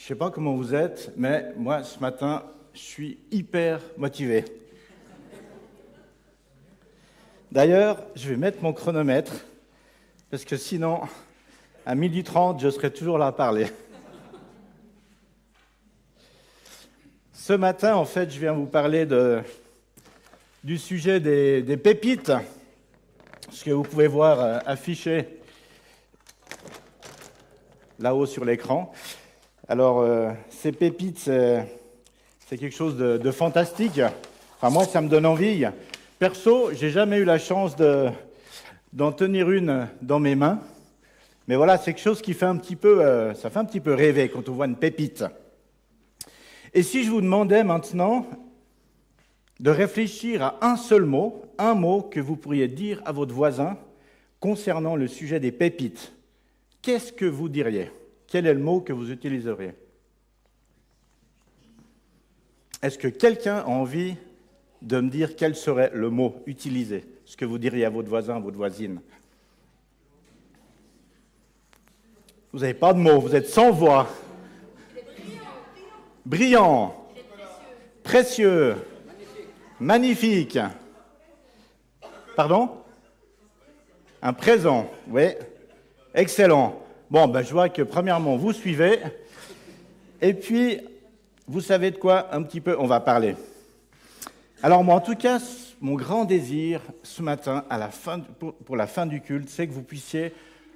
sais pas comment vous êtes, mais moi, ce matin, je suis hyper motivé. D'ailleurs, je vais mettre mon chronomètre, parce que sinon, à 12h30, je serai toujours là à parler. Ce matin, en fait, je viens vous parler du sujet des pépites, ce que vous pouvez voir affiché là-haut sur l'écran. Alors, ces pépites, c'est quelque chose de fantastique. Enfin, moi, ça me donne envie. Perso, j'ai jamais eu la chance d'en tenir une dans mes mains. Mais voilà, c'est quelque chose qui fait un petit peu, ça fait un petit peu rêver quand on voit une pépite. Et si je vous demandais maintenant de réfléchir à un seul mot, un mot que vous pourriez dire à votre voisin concernant le sujet des pépites, qu'est-ce que vous diriez ? Quel est le mot que vous utiliseriez ? Est-ce que quelqu'un a envie de me dire quel serait le mot utilisé, ce que vous diriez à votre voisin, à votre voisine ? Vous n'avez pas de mots, vous êtes sans voix. Brillant, précieux, magnifique. Pardon ? Un présent, oui. Excellent. Bon, ben, je vois que premièrement, vous suivez. Et puis, vous savez de quoi un petit peu on va parler. Alors moi, en tout cas, mon grand désir ce matin, pour la fin du culte, c'est que vous puissiez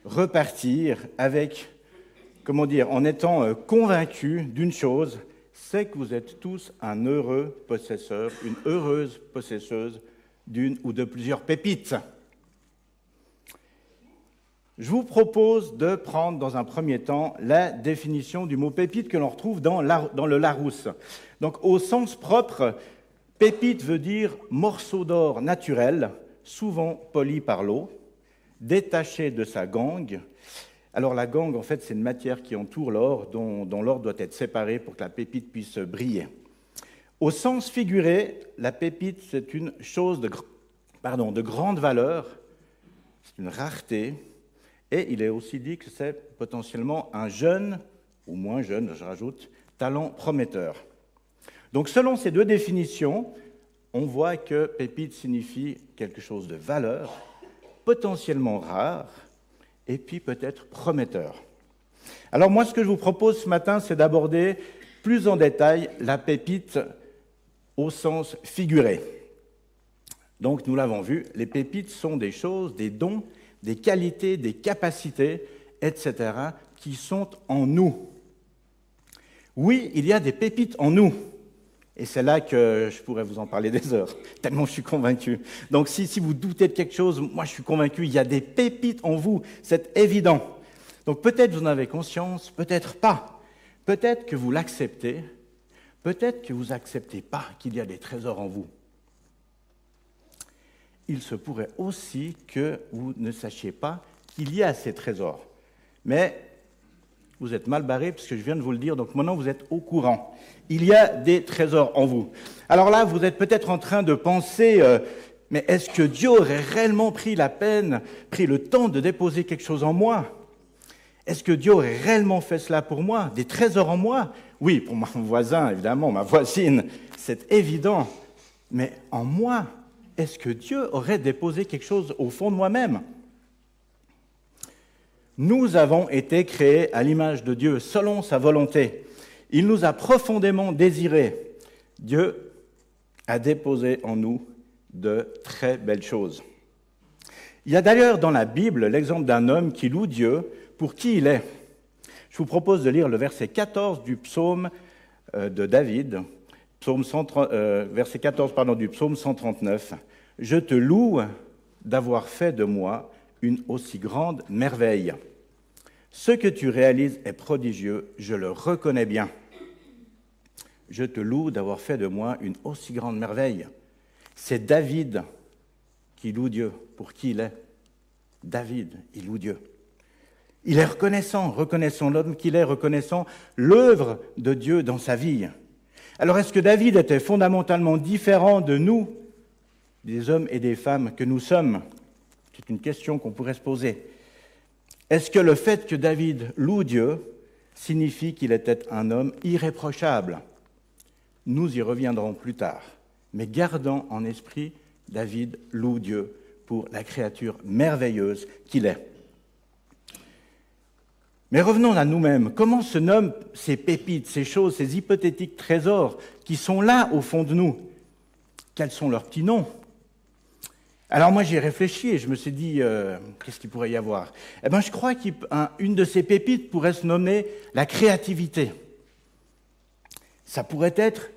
repartir avec, en étant convaincus d'une chose, c'est que vous êtes tous un heureux possesseur, une heureuse possesseuse d'une ou de plusieurs pépites. Je vous propose de prendre dans un premier temps la définition du mot pépite que l'on retrouve dans le Larousse. Donc au sens propre, pépite veut dire morceau d'or naturel, souvent poli par l'eau, détaché de sa gangue. Alors la gangue, en fait, c'est une matière qui entoure l'or, dont l'or doit être séparé pour que la pépite puisse briller. Au sens figuré, la pépite, c'est une chose de grande valeur, c'est une rareté, et il est aussi dit que c'est potentiellement un jeune, ou moins jeune, je rajoute, talent prometteur. Donc selon ces deux définitions, on voit que pépite signifie quelque chose de valeur, potentiellement rare, et puis peut-être prometteur. Alors moi, ce que je vous propose ce matin, c'est d'aborder plus en détail la pépite au sens figuré. Donc nous l'avons vu, les pépites sont des choses, des dons, des qualités, des capacités, etc., qui sont en nous. Oui, il y a des pépites en nous. Et c'est là que je pourrais vous en parler des heures, tellement je suis convaincu. Donc si vous doutez de quelque chose, moi je suis convaincu, il y a des pépites en vous, c'est évident. Donc peut-être vous en avez conscience, peut-être pas. Peut-être que vous l'acceptez, peut-être que vous n'acceptez pas qu'il y a des trésors en vous. Il se pourrait aussi que vous ne sachiez pas qu'il y a ces trésors. Mais vous êtes mal barré, puisque je viens de vous le dire, donc maintenant vous êtes au courant. Il y a des trésors en vous. Alors là, vous êtes peut-être en train de penser, mais est-ce que Dieu aurait réellement pris le temps de déposer quelque chose en moi ? Est-ce que Dieu aurait réellement fait cela pour moi ? Des trésors en moi ? Oui, pour mon voisin, évidemment, ma voisine, c'est évident. Mais en moi, est-ce que Dieu aurait déposé quelque chose au fond de moi-même ? Nous avons été créés à l'image de Dieu, selon sa volonté. Il nous a profondément désirés. Dieu a déposé en nous de très belles choses. Il y a d'ailleurs dans la Bible l'exemple d'un homme qui loue Dieu pour qui il est. Je vous propose de lire le verset 14 du psaume de David, verset 14 du psaume 139. « Je te loue d'avoir fait de moi une aussi grande merveille. Ce que tu réalises est prodigieux, je le reconnais bien. Je te loue d'avoir fait de moi une aussi grande merveille. » C'est David qui loue Dieu pour qui il est. David, il loue Dieu. Il est reconnaissant l'homme qu'il est, reconnaissant l'œuvre de Dieu dans sa vie. Alors est-ce que David était fondamentalement différent de nous, des hommes et des femmes que nous sommes ? C'est une question qu'on pourrait se poser. Est-ce que le fait que David loue Dieu signifie qu'il était un homme irréprochable. Nous y reviendrons plus tard, mais gardons en esprit David loue Dieu pour la créature merveilleuse qu'il est. Mais revenons à nous-mêmes. Comment se nomment ces pépites, ces choses, ces hypothétiques trésors qui sont là au fond de nous? Quels sont leurs petits noms? Alors moi j'y ai réfléchi et je me suis dit, qu'est-ce qu'il pourrait y avoir? Eh bien je crois qu'une de ces pépites pourrait se nommer la créativité. Ça pourrait être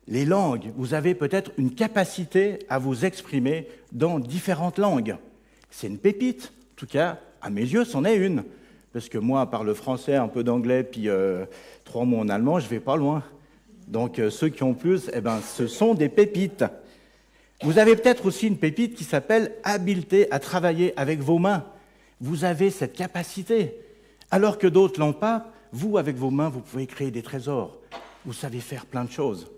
les langues. Vous avez peut-être une capacité à vous exprimer dans différentes langues. C'est une pépite. En tout cas, à mes yeux, c'en est une. Parce que moi, à part le français, un peu d'anglais, puis 3 mots en allemand, je ne vais pas loin. Donc ceux qui ont plus, eh ben, ce sont des pépites. Vous avez peut-être aussi une pépite qui s'appelle habileté à travailler avec vos mains. Vous avez cette capacité. Alors que d'autres l'ont pas, vous, avec vos mains, vous pouvez créer des trésors. Vous savez faire plein de choses.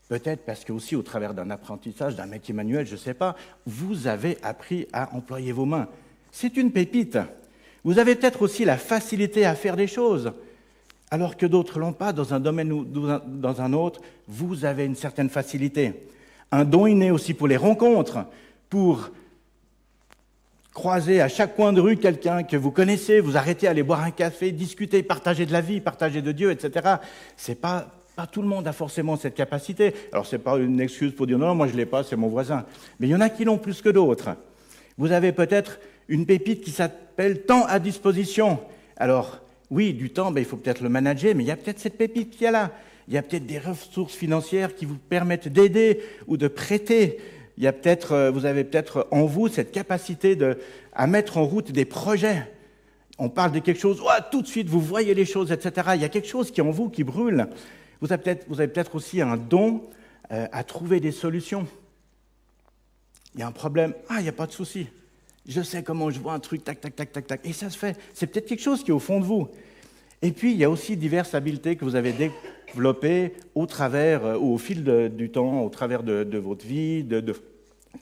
Peut-être parce que aussi, au travers d'un apprentissage, d'un métier manuel, je ne sais pas, vous avez appris à employer vos mains. C'est une pépite. Vous avez peut-être aussi la facilité à faire des choses. Alors que d'autres ne l'ont pas, dans un domaine ou dans un autre, vous avez une certaine facilité. Un don inné aussi pour les rencontres, pour croiser à chaque coin de rue quelqu'un que vous connaissez, vous arrêtez, aller boire un café, discuter, partager de la vie, partager de Dieu, etc. C'est pas tout le monde a forcément cette capacité. Alors, ce n'est pas une excuse pour dire non, moi je ne l'ai pas, c'est mon voisin. Mais il y en a qui l'ont plus que d'autres. Vous avez peut-être une pépite qui s'appelle temps à disposition. Alors, oui, du temps, il faut peut-être le manager, mais il y a peut-être cette pépite qui est là. Il y a peut-être des ressources financières qui vous permettent d'aider ou de prêter. Il y a peut-être, vous avez peut-être en vous cette capacité à mettre en route des projets. On parle de quelque chose, tout de suite, vous voyez les choses, etc. Il y a quelque chose qui est en vous qui brûle. Vous avez peut-être aussi un don à trouver des solutions. Il y a un problème, il n'y a pas de souci. Je sais comment, je vois un truc, tac, tac, tac, tac, tac, et ça se fait. C'est peut-être quelque chose qui est au fond de vous. Et puis, il y a aussi diverses habiletés que vous avez développées au travers, ou au fil du temps, au travers de votre vie, de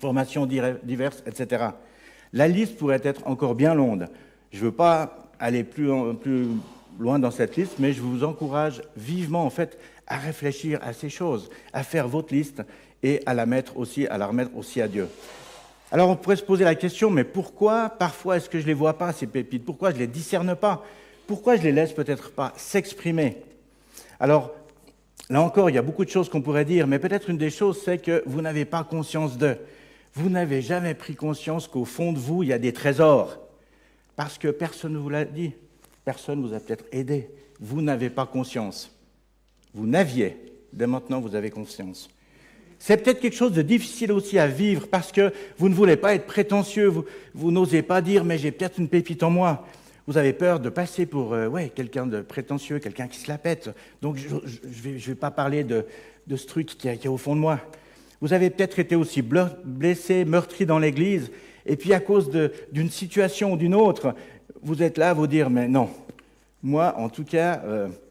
formations diverses, etc. La liste pourrait être encore bien longue. Je ne veux pas aller plus loin dans cette liste, mais je vous encourage vivement, en fait, à réfléchir à ces choses, à faire votre liste et à la remettre aussi à Dieu. Alors, on pourrait se poser la question, mais pourquoi, parfois, est-ce que je ne les vois pas, ces pépites? Pourquoi je ne les discerne pas? Pourquoi je ne les laisse peut-être pas s'exprimer? Alors, là encore, il y a beaucoup de choses qu'on pourrait dire, mais peut-être une des choses, c'est que vous n'avez pas conscience d'eux. Vous n'avez jamais pris conscience qu'au fond de vous, il y a des trésors. Parce que personne ne vous l'a dit. Personne ne vous a peut-être aidé. Vous n'avez pas conscience. Vous n'aviez. Dès maintenant, vous avez conscience. C'est peut-être quelque chose de difficile aussi à vivre parce que vous ne voulez pas être prétentieux. Vous n'osez pas dire, mais j'ai peut-être une pépite en moi. Vous avez peur de passer pour quelqu'un de prétentieux, quelqu'un qui se la pète. Donc, je ne vais pas parler de ce truc qui est au fond de moi. Vous avez peut-être été aussi blessé, meurtri dans l'Église, et puis à cause d'une situation ou d'une autre, vous êtes là à vous dire, mais non, moi, en tout cas,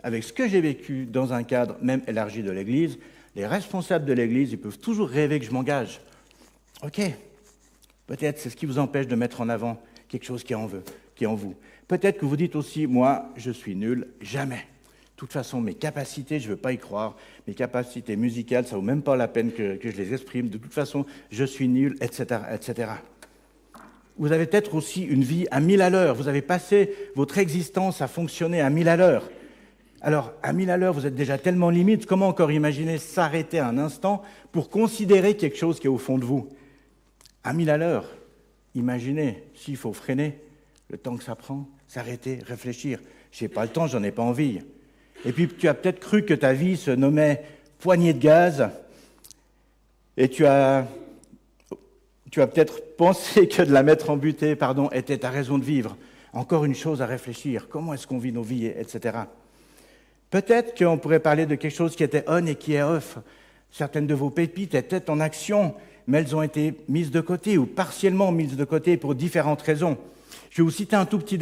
avec ce que j'ai vécu dans un cadre même élargi de l'Église, les responsables de l'Église, ils peuvent toujours rêver que je m'engage. Ok, peut-être c'est ce qui vous empêche de mettre en avant quelque chose qui est en vous. Peut-être que vous dites aussi, moi, je suis nul, jamais. De toute façon, mes capacités, je ne veux pas y croire. Mes capacités musicales, ça ne vaut même pas la peine que je les exprime. De toute façon, je suis nul, etc., etc. Vous avez peut-être aussi une vie à 1000 à l'heure. Vous avez passé votre existence à fonctionner à 1000 à l'heure. Alors, à 1000 à l'heure, vous êtes déjà tellement limite. Comment encore imaginer s'arrêter un instant pour considérer quelque chose qui est au fond de vous? À 1000 à l'heure, imaginez s'il faut freiner, le temps que ça prend, s'arrêter, réfléchir. Je n'ai pas le temps, j'en ai pas envie. Et puis, tu as peut-être cru que ta vie se nommait poignée de gaz, et tu as peut-être pensé que de la mettre en butée, était ta raison de vivre. Encore une chose à réfléchir. Comment est-ce qu'on vit nos vies, etc. Peut-être qu'on pourrait parler de quelque chose qui était on et qui est off. Certaines de vos pépites étaient en action, mais elles ont été mises de côté ou partiellement mises de côté pour différentes raisons. Je vais vous citer un tout petit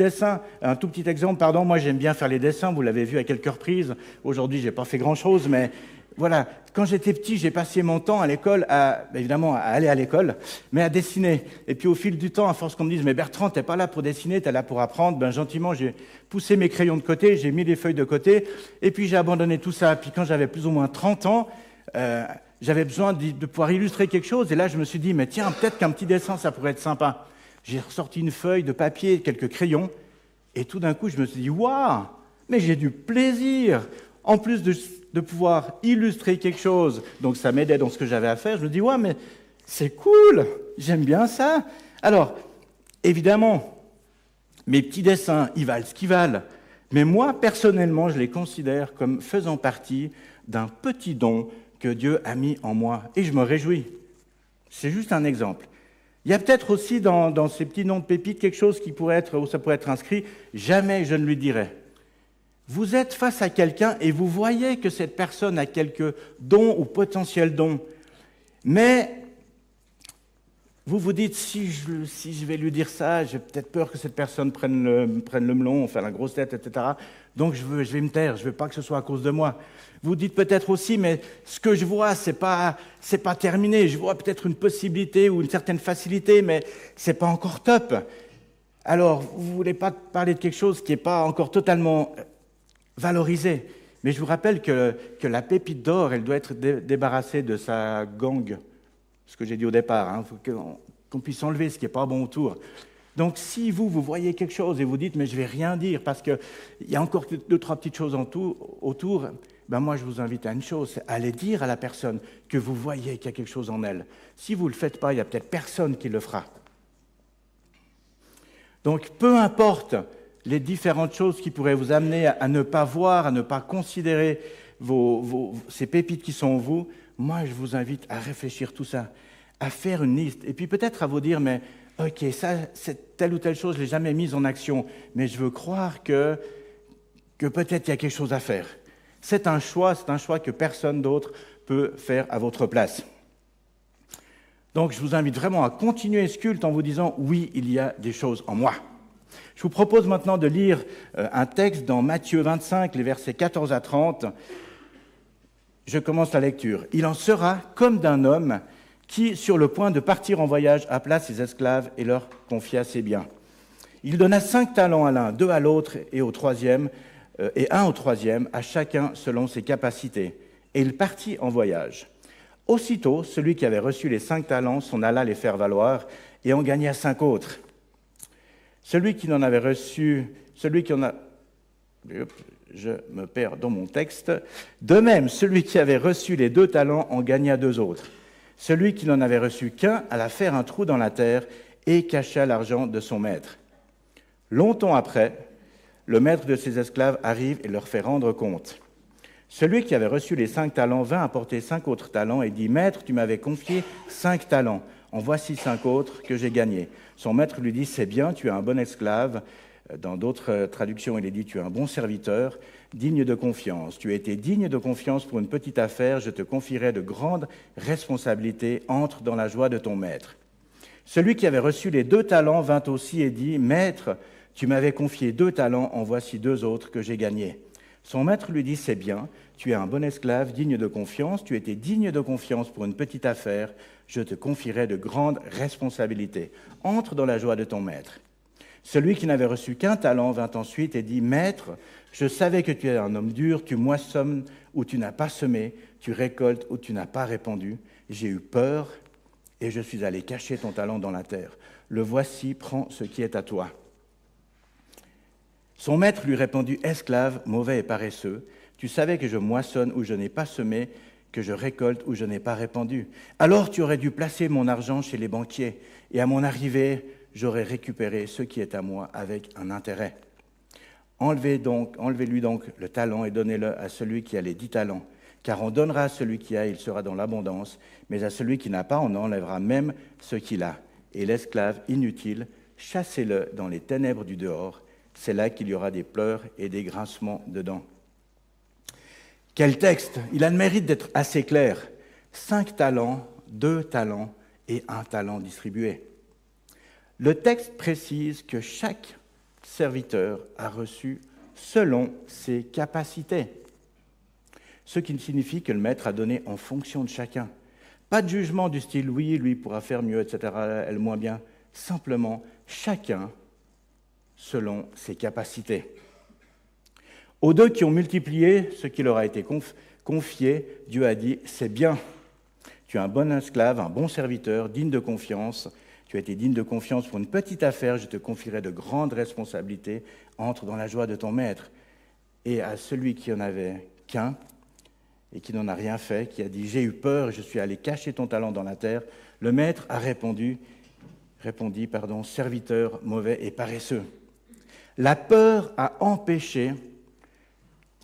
exemple. Moi, j'aime bien faire les dessins, vous l'avez vu à quelques reprises. Aujourd'hui, je n'ai pas fait grand-chose, mais voilà. Quand j'étais petit, j'ai passé mon temps à l'école, évidemment, à aller à l'école, mais à dessiner. Et puis, au fil du temps, à force qu'on me dise « Mais Bertrand, tu n'es pas là pour dessiner, tu es là pour apprendre », gentiment, j'ai poussé mes crayons de côté, j'ai mis les feuilles de côté, et puis j'ai abandonné tout ça. Puis quand j'avais plus ou moins 30 ans, j'avais besoin de pouvoir illustrer quelque chose. Et là, je me suis dit « Mais tiens, peut-être qu'un petit dessin, ça pourrait être sympa ». J'ai ressorti une feuille de papier, quelques crayons, et tout d'un coup, je me suis dit « Waouh, mais j'ai du plaisir !» En plus de pouvoir illustrer quelque chose, donc ça m'aidait dans ce que j'avais à faire, je me dis « Ouais, mais c'est cool, j'aime bien ça !» Alors, évidemment, mes petits dessins, ils valent ce qu'ils valent, mais moi, personnellement, je les considère comme faisant partie d'un petit don que Dieu a mis en moi, et je me réjouis. C'est juste un exemple. Il y a peut-être aussi dans ces petits noms de pépites quelque chose où ça pourrait être inscrit « Jamais je ne lui dirai ». Vous êtes face à quelqu'un et vous voyez que cette personne a quelques dons ou potentiels dons, mais vous vous dites si je vais lui dire ça, j'ai peut-être peur que cette personne prenne le melon, enfin la grosse tête, etc. Donc je vais me taire, je ne veux pas que ce soit à cause de moi. Vous dites peut-être aussi, mais ce que je vois, c'est pas terminé. Je vois peut-être une possibilité ou une certaine facilité, mais c'est pas encore top. Alors, vous voulez pas parler de quelque chose qui n'est pas encore totalement valorisé. Mais je vous rappelle que la pépite d'or, elle doit être débarrassée de sa gangue. Ce que j'ai dit au départ, faut qu'on puisse enlever ce qui n'est pas bon autour. Donc, si vous voyez quelque chose et vous dites « mais je ne vais rien dire parce qu'il y a encore 2-3 petites choses autour », moi, je vous invite à une chose, c'est aller dire à la personne que vous voyez qu'il y a quelque chose en elle. Si vous ne le faites pas, il n'y a peut-être personne qui le fera. Donc, peu importe les différentes choses qui pourraient vous amener à ne pas voir, à ne pas considérer ces pépites qui sont en vous, moi, je vous invite à réfléchir tout ça, à faire une liste, et puis peut-être à vous dire, mais ok, ça, c'est telle ou telle chose, je ne l'ai jamais mise en action, mais je veux croire que peut-être il y a quelque chose à faire. C'est un choix que personne d'autre peut faire à votre place. Donc, je vous invite vraiment à continuer ce culte en vous disant, oui, il y a des choses en moi. Je vous propose maintenant de lire un texte dans Matthieu 25, les versets 14 à 30. Je commence la lecture. « Il en sera comme d'un homme qui, sur le point de partir en voyage, appela ses esclaves et leur confia ses biens. Il donna 5 talents à l'un, 2 à l'autre et 1 au troisième, à chacun selon ses capacités. Et il partit en voyage. Aussitôt, celui qui avait reçu les 5 talents s'en alla les faire valoir et en gagna 5 autres. Celui qui en a... Je me perds dans mon texte. De même, celui qui avait reçu les 2 talents en gagna 2 autres. Celui qui n'en avait reçu qu'un alla faire un trou dans la terre et cacha l'argent de son maître. Longtemps après, le maître de ses esclaves arrive et leur fait rendre compte. Celui qui avait reçu les 5 talents vint apporter 5 autres talents et dit « Maître, tu m'avais confié 5 talents. En voici 5 autres que j'ai gagnés. » Son maître lui dit « C'est bien, tu es un bon esclave. » Dans d'autres traductions, il est dit « Tu es un bon serviteur, digne de confiance. Tu as été digne de confiance pour une petite affaire, je te confierai de grandes responsabilités. Entre dans la joie de ton maître. » Celui qui avait reçu les 2 talents vint aussi et dit « Maître, tu m'avais confié 2 talents, en voici 2 autres que j'ai gagnés. » Son maître lui dit « C'est bien, tu es un bon esclave, digne de confiance. Tu as été digne de confiance pour une petite affaire, je te confierai de grandes responsabilités. Entre dans la joie de ton maître. » Celui qui n'avait reçu qu'un talent vint ensuite et dit « Maître, je savais que tu es un homme dur, tu moissonnes où tu n'as pas semé, tu récoltes où tu n'as pas répandu. J'ai eu peur et je suis allé cacher ton talent dans la terre. Le voici, prends ce qui est à toi. » Son maître lui répondit « Esclave, mauvais et paresseux, tu savais que je moissonne où je n'ai pas semé, que je récolte où je n'ai pas répandu. Alors tu aurais dû placer mon argent chez les banquiers, et à mon arrivée, j'aurais récupéré ce qui est à moi avec un intérêt. Enlevez-lui donc le talent et donnez-le à celui qui a les 10 talents, car on donnera à celui qui a, il sera dans l'abondance, mais à celui qui n'a pas, on enlèvera même ce qu'il a. Et l'esclave inutile, chassez-le dans les ténèbres du dehors, c'est là qu'il y aura des pleurs et des grincements de dents. » Quel texte! Il a le mérite d'être assez clair. 5 talents, 2 talents et 1 talent distribué. Le texte précise que chaque serviteur a reçu selon ses capacités, ce qui signifie que le maître a donné en fonction de chacun. Pas de jugement du style « oui, lui pourra faire mieux, etc., elle moins bien ». Simplement, chacun selon ses capacités. Aux deux qui ont multiplié ce qui leur a été confié, Dieu a dit « c'est bien, tu es un bon esclave, un bon serviteur, digne de confiance. Tu as été digne de confiance pour une petite affaire, je te confierai de grandes responsabilités. Entre dans la joie de ton maître. » Et à celui qui en avait qu'un et qui n'en a rien fait, qui a dit « j'ai eu peur et je suis allé cacher ton talent dans la terre », le maître a répondit, serviteur mauvais et paresseux. La peur a empêché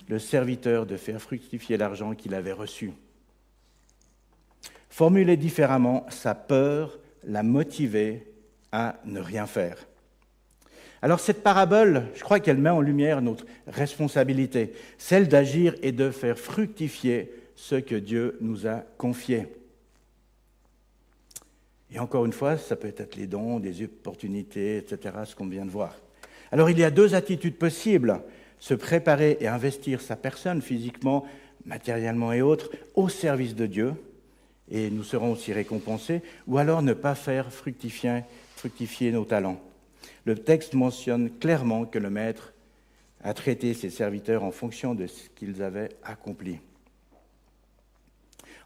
le serviteur de faire fructifier l'argent qu'il avait reçu. Formulé différemment, sa peur l'a motivé à ne rien faire. Alors cette parabole, je crois qu'elle met en lumière notre responsabilité, celle d'agir et de faire fructifier ce que Dieu nous a confié. Et encore une fois, ça peut être les dons, des opportunités, etc., ce qu'on vient de voir. Alors il y a deux attitudes possibles, se préparer et investir sa personne physiquement, matériellement et autres, au service de Dieu, et nous serons aussi récompensés, ou alors ne pas faire fructifier nos talents. Le texte mentionne clairement que le maître a traité ses serviteurs en fonction de ce qu'ils avaient accompli.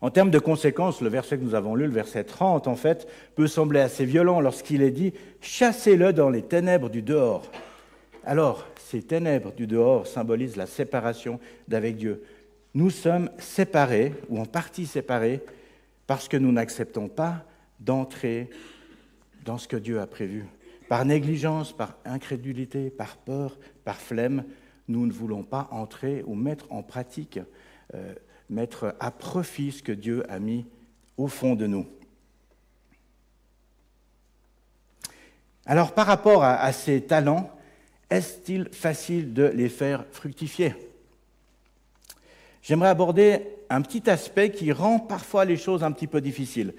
En termes de conséquences, le verset que nous avons lu, le verset 30, en fait, peut sembler assez violent lorsqu'il est dit « chassez-le dans les ténèbres du dehors ». Alors, ces ténèbres du dehors symbolisent la séparation d'avec Dieu. Nous sommes séparés, ou en partie séparés, parce que nous n'acceptons pas d'entrer dans ce que Dieu a prévu. Par négligence, par incrédulité, par peur, par flemme, nous ne voulons pas entrer ou mettre en pratique, mettre à profit ce que Dieu a mis au fond de nous. Alors, par rapport à ces talents, est-il facile de les faire fructifier ? J'aimerais aborder un petit aspect qui rend parfois les choses un petit peu difficiles.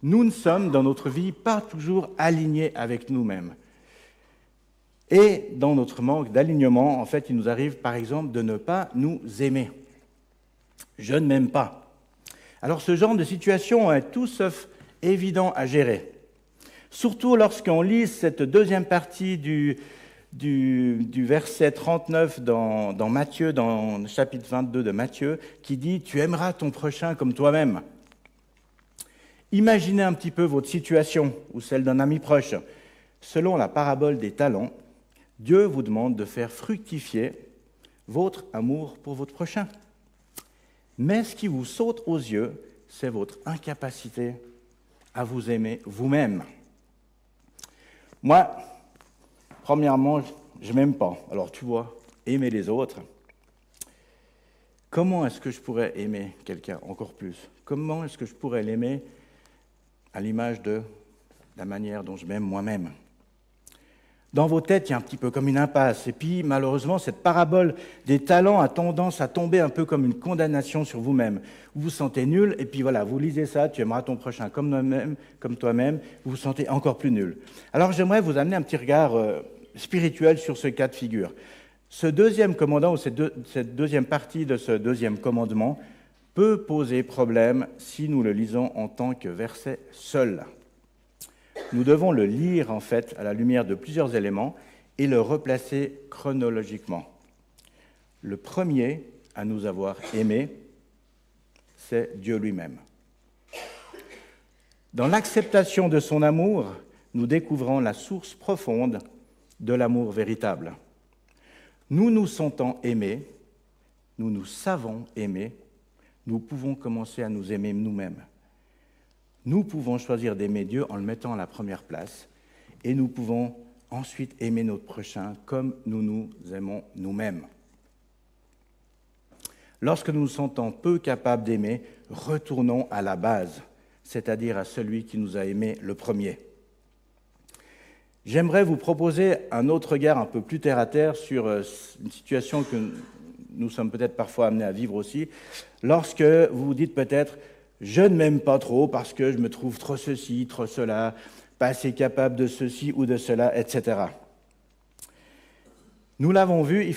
Nous ne sommes, dans notre vie, pas toujours alignés avec nous-mêmes. Et dans notre manque d'alignement, en fait, il nous arrive, par exemple, de ne pas nous aimer. Je ne m'aime pas. Alors, ce genre de situation est tout sauf évident à gérer. Surtout lorsqu'on lit cette deuxième partie du verset 39 dans Matthieu, dans le chapitre 22 de Matthieu, qui dit « Tu aimeras ton prochain comme toi-même ». Imaginez un petit peu votre situation ou celle d'un ami proche. Selon la parabole des talents, Dieu vous demande de faire fructifier votre amour pour votre prochain. Mais ce qui vous saute aux yeux, c'est votre incapacité à vous aimer vous-même. Moi, premièrement, je ne m'aime pas. Alors tu vois, aimer les autres. Comment est-ce que je pourrais aimer quelqu'un encore plus ? Comment est-ce que je pourrais l'aimer à l'image de la manière dont je m'aime moi-même ? Dans vos têtes, il y a un petit peu comme une impasse. Et puis, malheureusement, cette parabole des talents a tendance à tomber un peu comme une condamnation sur vous-même. Vous vous sentez nul, et puis voilà, vous lisez ça, tu aimeras ton prochain comme toi-même, vous vous sentez encore plus nul. Alors, j'aimerais vous amener un petit regard spirituel sur ce cas de figure. Ce deuxième commandant, ou cette deuxième partie de ce deuxième commandement, peut poser problème si nous le lisons en tant que verset seul. Nous devons le lire, en fait, à la lumière de plusieurs éléments et le replacer chronologiquement. Le premier à nous avoir aimés, c'est Dieu lui-même. Dans l'acceptation de son amour, nous découvrons la source profonde de l'amour véritable. Nous nous sentons aimés, nous nous savons aimer, nous pouvons commencer à nous aimer nous-mêmes. Nous pouvons choisir d'aimer Dieu en le mettant à la première place et nous pouvons ensuite aimer notre prochain comme nous nous aimons nous-mêmes. Lorsque nous nous sentons peu capables d'aimer, retournons à la base, c'est-à-dire à celui qui nous a aimés le premier. J'aimerais vous proposer un autre regard un peu plus terre-à-terre sur une situation que nous sommes peut-être parfois amenés à vivre aussi, lorsque vous vous dites peut-être « je ne m'aime pas trop parce que je me trouve trop ceci, trop cela », pas assez capable de ceci ou de cela, etc. Nous l'avons vu,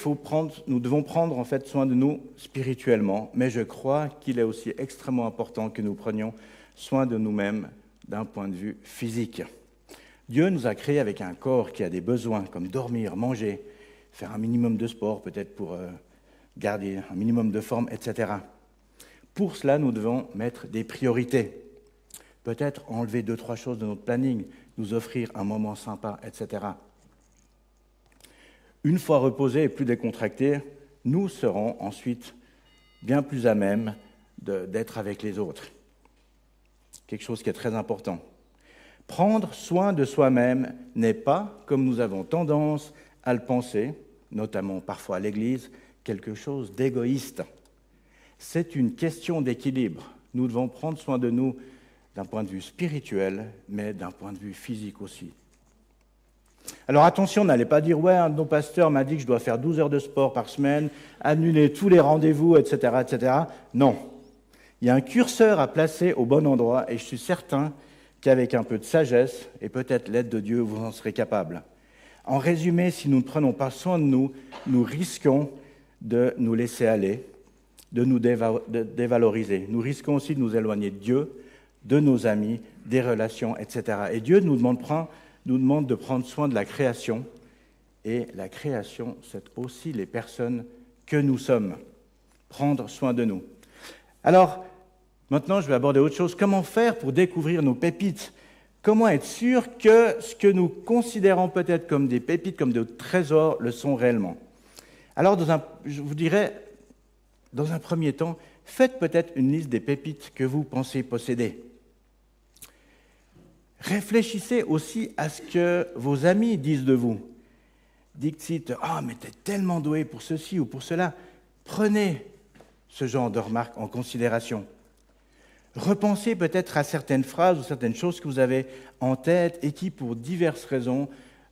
nous devons prendre en fait soin de nous spirituellement, mais je crois qu'il est aussi extrêmement important que nous prenions soin de nous-mêmes d'un point de vue physique. Dieu nous a créés avec un corps qui a des besoins comme dormir, manger, faire un minimum de sport peut-être pour garder un minimum de forme, etc. Pour cela, nous devons mettre des priorités. Peut-être enlever 2-3 choses de notre planning, nous offrir un moment sympa, etc. Une fois reposés et plus décontractés, nous serons ensuite bien plus à même d'être avec les autres. Quelque chose qui est très important. Prendre soin de soi-même n'est pas, comme nous avons tendance à le penser, notamment parfois à l'Église, quelque chose d'égoïste. C'est une question d'équilibre. Nous devons prendre soin de nous d'un point de vue spirituel, mais d'un point de vue physique aussi. Alors attention, n'allez pas dire « ouais, un de nos pasteurs m'a dit que je dois faire 12 heures de sport par semaine, annuler tous les rendez-vous, etc. etc. » Non. Il y a un curseur à placer au bon endroit et je suis certain qu'avec un peu de sagesse et peut-être l'aide de Dieu, vous en serez capable. En résumé, si nous ne prenons pas soin de nous, nous risquons de nous laisser aller, de nous dévaloriser. Nous risquons aussi de nous éloigner de Dieu, de nos amis, des relations, etc. Et Dieu nous demande de prendre soin de la création. Et la création, c'est aussi les personnes que nous sommes. Prendre soin de nous. Alors, maintenant, je vais aborder autre chose. Comment faire pour découvrir nos pépites ? Comment être sûr que ce que nous considérons peut-être comme des pépites, comme des trésors, le sont réellement ? Alors, je vous dirais, dans un premier temps, faites peut-être une liste des pépites que vous pensez posséder. Réfléchissez aussi à ce que vos amis disent de vous. Dixit, « Ah, mais t'es tellement doué pour ceci ou pour cela ». Prenez ce genre de remarques en considération. Repensez peut-être à certaines phrases ou certaines choses que vous avez en tête et qui, pour diverses raisons,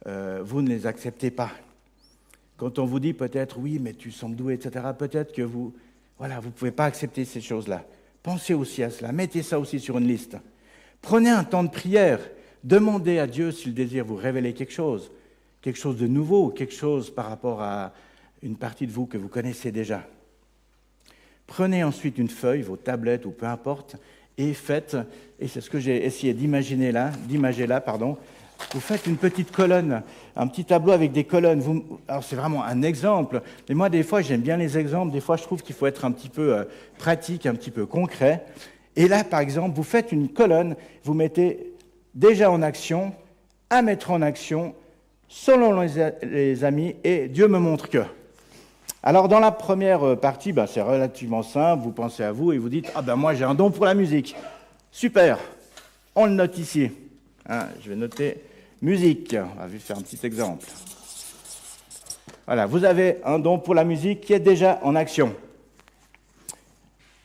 vous ne les acceptez pas. Quand on vous dit peut-être « oui, mais tu sembles doué », etc., peut-être que vous ne pouvez pas accepter ces choses-là. Pensez aussi à cela, mettez ça aussi sur une liste. Prenez un temps de prière, demandez à Dieu s'il désire vous révéler quelque chose de nouveau, quelque chose par rapport à une partie de vous que vous connaissez déjà. Prenez ensuite une feuille, vos tablettes ou peu importe, et faites, et c'est ce que j'ai essayé d'imager là, vous faites une petite colonne, un petit tableau avec des colonnes. Alors c'est vraiment un exemple, mais moi des fois j'aime bien les exemples, des fois je trouve qu'il faut être un petit peu pratique, un petit peu concret. Et là par exemple, vous faites une colonne, vous mettez déjà en action, à mettre en action, selon les amis, et Dieu me montre que. Alors dans la première partie, c'est relativement simple, vous pensez à vous et vous dites « Ah ben moi j'ai un don pour la musique, super, on le note ici. » Je vais noter musique, on va faire un petit exemple. Voilà, vous avez un don pour la musique qui est déjà en action.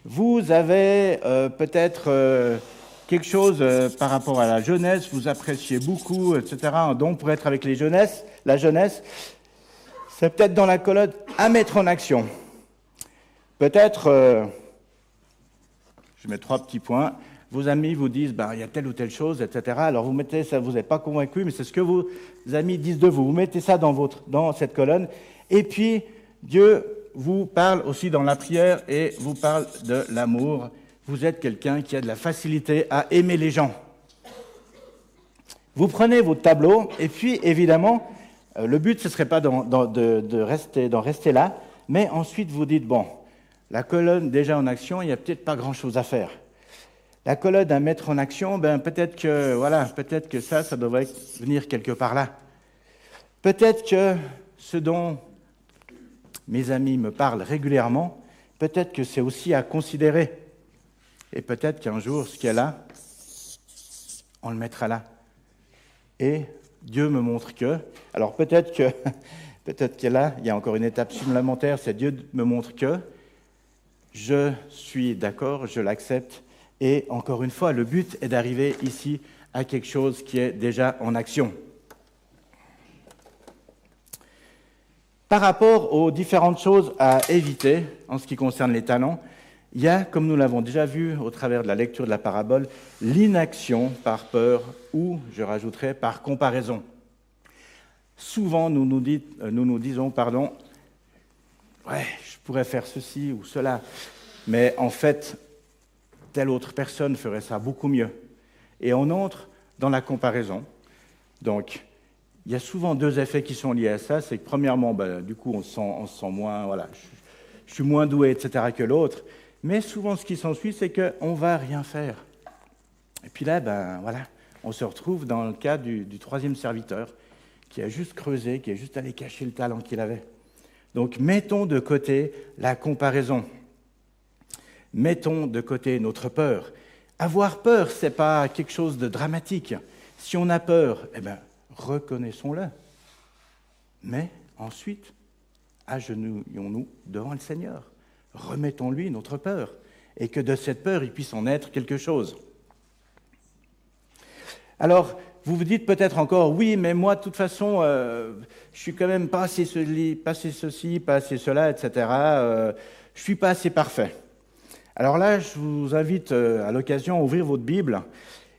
Vous avez peut-être quelque chose par rapport à la jeunesse, vous appréciez beaucoup, etc., un don pour être avec la jeunesse. C'est peut-être dans la colonne à mettre en action. Peut-être, je mets 3 petits points, vos amis vous disent il y a telle ou telle chose, etc. Alors vous mettez ça, vous n'êtes pas convaincu, mais c'est ce que vos amis disent de vous. Vous mettez ça dans cette colonne. Et puis, Dieu vous parle aussi dans la prière et vous parle de l'amour. Vous êtes quelqu'un qui a de la facilité à aimer les gens. Vous prenez votre tableau et puis, évidemment, le but, ce ne serait pas d'en rester là, mais ensuite vous dites, la colonne déjà en action, il n'y a peut-être pas grand-chose à faire. La colonne à mettre en action, peut-être que ça devrait venir quelque part là. Peut-être que ce dont mes amis me parlent régulièrement, peut-être que c'est aussi à considérer. Et peut-être qu'un jour, ce qu'il y a là, on le mettra là. Et Dieu me montre que... Alors peut-être que là, il y a encore une étape supplémentaire, c'est Dieu me montre que je suis d'accord, je l'accepte. Et encore une fois, le but est d'arriver ici à quelque chose qui est déjà en action. Par rapport aux différentes choses à éviter en ce qui concerne les talents, Il y a, comme nous l'avons déjà vu au travers de la lecture de la parabole, l'inaction par peur ou, je rajouterais, par comparaison. Souvent, nous nous disons, ouais, je pourrais faire ceci ou cela, mais en fait, telle autre personne ferait ça beaucoup mieux. Et on entre dans la comparaison. Donc, il y a souvent deux effets qui sont liés à ça. C'est que premièrement, du coup, on se sent moins, voilà, je suis moins doué, etc. que l'autre. Mais souvent, ce qui s'ensuit, c'est qu'on ne va rien faire. Et puis là, voilà, on se retrouve dans le cas du troisième serviteur qui a juste creusé, qui est juste allé cacher le talent qu'il avait. Donc, mettons de côté la comparaison. Mettons de côté notre peur. Avoir peur, ce n'est pas quelque chose de dramatique. Si on a peur, reconnaissons-le. Mais ensuite, agenouillons-nous devant le Seigneur. Remettons-lui notre peur. Et que de cette peur, il puisse en être quelque chose. Alors, vous vous dites peut-être encore, oui, mais moi, de toute façon, je suis quand même pas assez ceci, pas assez cela, etc. Je ne suis pas assez parfait. Alors là, je vous invite à l'occasion à ouvrir votre Bible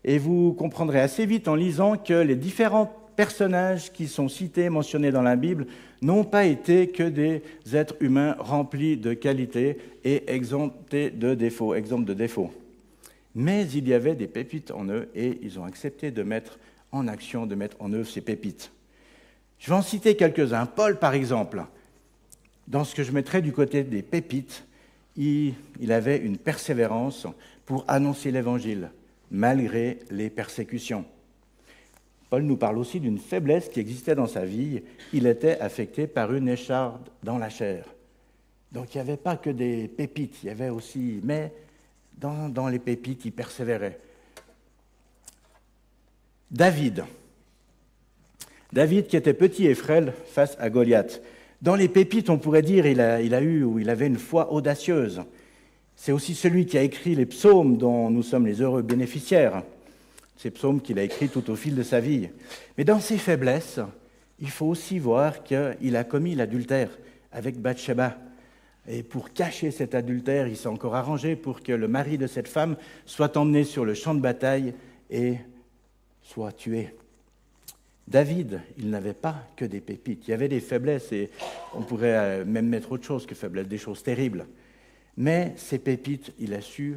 et vous comprendrez assez vite en lisant que les différents personnages qui sont cités, mentionnés dans la Bible, n'ont pas été que des êtres humains remplis de qualités et exemptés de défauts, exempts de défauts. Mais il y avait des pépites en eux et ils ont accepté de mettre en action, de mettre en œuvre ces pépites. Je vais en citer quelques-uns. Paul, par exemple, dans ce que je mettrais du côté des pépites, il avait une persévérance pour annoncer l'Évangile, malgré les persécutions. Paul nous parle aussi d'une faiblesse qui existait dans sa vie. Il était affecté par une écharde dans la chair. Donc il n'y avait pas que des pépites, il y avait aussi... Mais dans les pépites, il persévérait. David qui était petit et frêle face à Goliath. Dans les pépites, on pourrait dire il avait une foi audacieuse. C'est aussi celui qui a écrit les psaumes dont nous sommes les heureux bénéficiaires. Ces psaumes qu'il a écrits tout au fil de sa vie. Mais dans ses faiblesses, il faut aussi voir qu'il a commis l'adultère avec Bathsheba. Et pour cacher cet adultère, il s'est encore arrangé pour que le mari de cette femme soit emmené sur le champ de bataille et soit tué. David, il n'avait pas que des pépites. Il y avait des faiblesses et on pourrait même mettre autre chose que faiblesses, des choses terribles. Mais ces pépites, il a su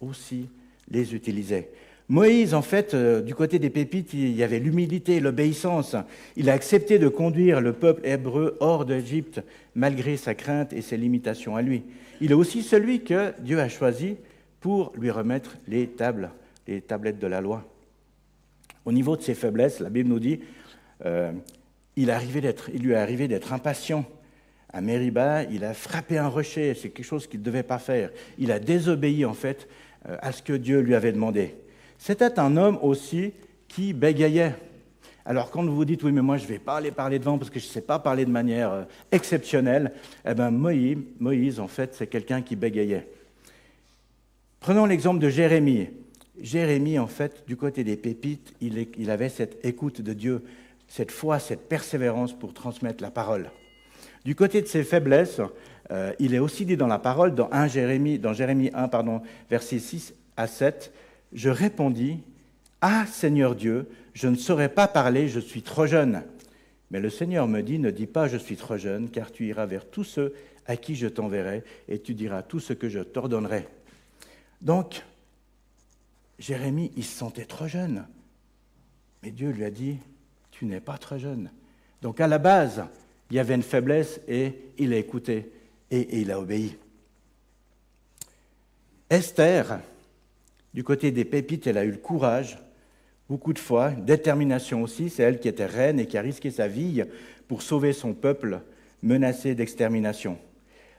aussi les utiliser. Moïse, en fait, du côté des pépites, il y avait l'humilité, l'obéissance. Il a accepté de conduire le peuple hébreu hors d'Égypte, malgré sa crainte et ses limitations à lui. Il est aussi celui que Dieu a choisi pour lui remettre les tablettes de la loi. Au niveau de ses faiblesses, la Bible nous dit il lui est arrivé d'être impatient. À Mériba, il a frappé un rocher, c'est quelque chose qu'il ne devait pas faire. Il a désobéi, en fait, à ce que Dieu lui avait demandé. C'était un homme aussi qui bégayait. Alors quand vous vous dites, oui, mais moi je ne vais pas aller parler devant parce que je ne sais pas parler de manière exceptionnelle, Moïse, en fait, c'est quelqu'un qui bégayait. Prenons l'exemple de Jérémie. Jérémie, en fait, du côté des pépites, il avait cette écoute de Dieu, cette foi, cette persévérance pour transmettre la parole. Du côté de ses faiblesses, il est aussi dit dans la parole, dans Jérémie 1, versets 6 à 7, « Je répondis, « Ah, Seigneur Dieu, je ne saurais pas parler, je suis trop jeune. » Mais le Seigneur me dit, « Ne dis pas, je suis trop jeune, car tu iras vers tous ceux à qui je t'enverrai, et tu diras tout ce que je t'ordonnerai. » Donc, Jérémie, il se sentait trop jeune. Mais Dieu lui a dit, « Tu n'es pas trop jeune. » Donc à la base, il y avait une faiblesse et il a écouté et il a obéi. Esther, du côté des pépites, elle a eu le courage, beaucoup de foi, détermination aussi. C'est elle qui était reine et qui a risqué sa vie pour sauver son peuple menacé d'extermination.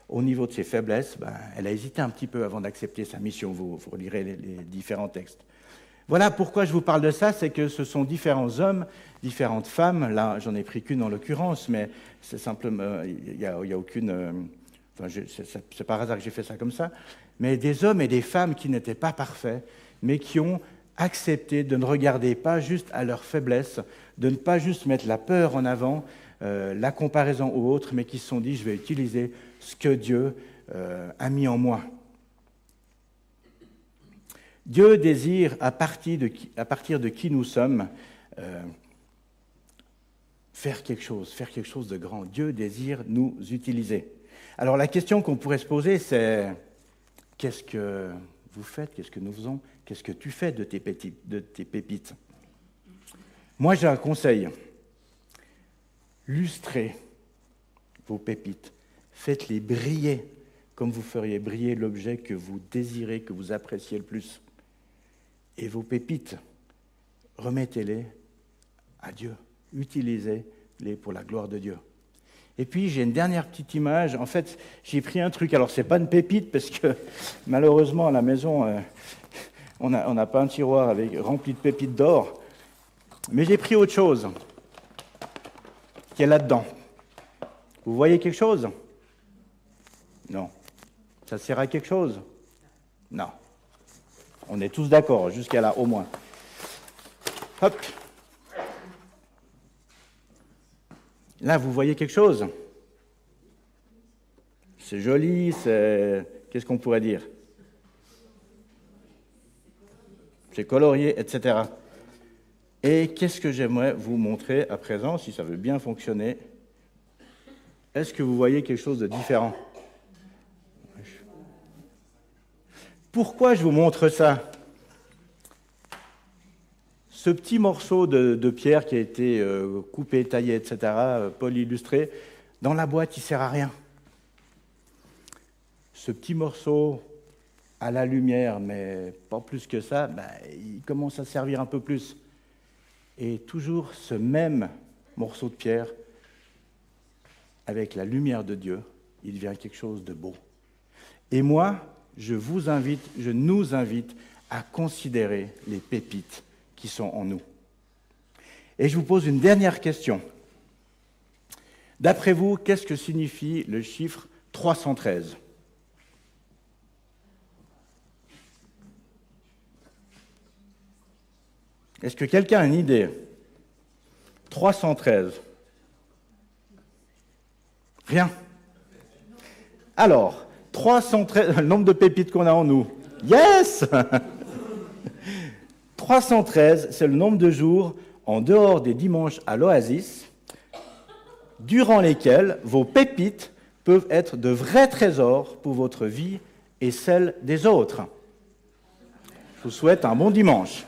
Au niveau de ses faiblesses, elle a hésité un petit peu avant d'accepter sa mission. Vous relirez les différents textes. Voilà pourquoi je vous parle de ça, c'est que ce sont différents hommes, différentes femmes. Là, j'en ai pris qu'une en l'occurrence, mais c'est simplement, il y a aucune... c'est par hasard que j'ai fait ça comme ça. Mais des hommes et des femmes qui n'étaient pas parfaits, mais qui ont accepté de ne regarder pas juste à leurs faiblesses, de ne pas juste mettre la peur en avant, la comparaison aux autres, mais qui se sont dit, je vais utiliser ce que Dieu a mis en moi. Dieu désire, à partir de qui nous sommes, faire quelque chose de grand. Dieu désire nous utiliser. Alors la question qu'on pourrait se poser, c'est qu'est-ce que vous faites, qu'est-ce que nous faisons, qu'est-ce que tu fais de tes pépites? Moi, j'ai un conseil. Lustrez vos pépites. Faites-les briller comme vous feriez briller l'objet que vous désirez, que vous appréciez le plus. Et vos pépites, remettez-les à Dieu. Utilisez-les pour la gloire de Dieu. Et puis, j'ai une dernière petite image. En fait, j'ai pris un truc. Alors, ce n'est pas une pépite, parce que malheureusement, à la maison, on n'a pas un tiroir rempli de pépites d'or. Mais j'ai pris autre chose qui est là-dedans. Vous voyez quelque chose? Non. Ça sert à quelque chose? Non. On est tous d'accord, jusqu'à là, au moins. Hop. Là, vous voyez quelque chose? C'est joli, qu'est-ce qu'on pourrait dire? C'est colorié, etc. Et qu'est-ce que j'aimerais vous montrer à présent, si ça veut bien fonctionner? Est-ce que vous voyez quelque chose de différent? Pourquoi je vous montre ça? Ce petit morceau de pierre qui a été coupé, taillé, etc., polyillustré, dans la boîte, il ne sert à rien. Ce petit morceau à la lumière, mais pas plus que ça, il commence à servir un peu plus. Et toujours ce même morceau de pierre, avec la lumière de Dieu, il devient quelque chose de beau. Et moi, je nous invite à considérer les pépites qui sont en nous. Et je vous pose une dernière question. D'après vous, qu'est-ce que signifie le chiffre 313? Est-ce que quelqu'un a une idée? 313. Rien. Alors, 313, le nombre de pépites qu'on a en nous. Yes! 313, c'est le nombre de jours en dehors des dimanches à l'Oasis, durant lesquels vos pépites peuvent être de vrais trésors pour votre vie et celle des autres. Je vous souhaite un bon dimanche.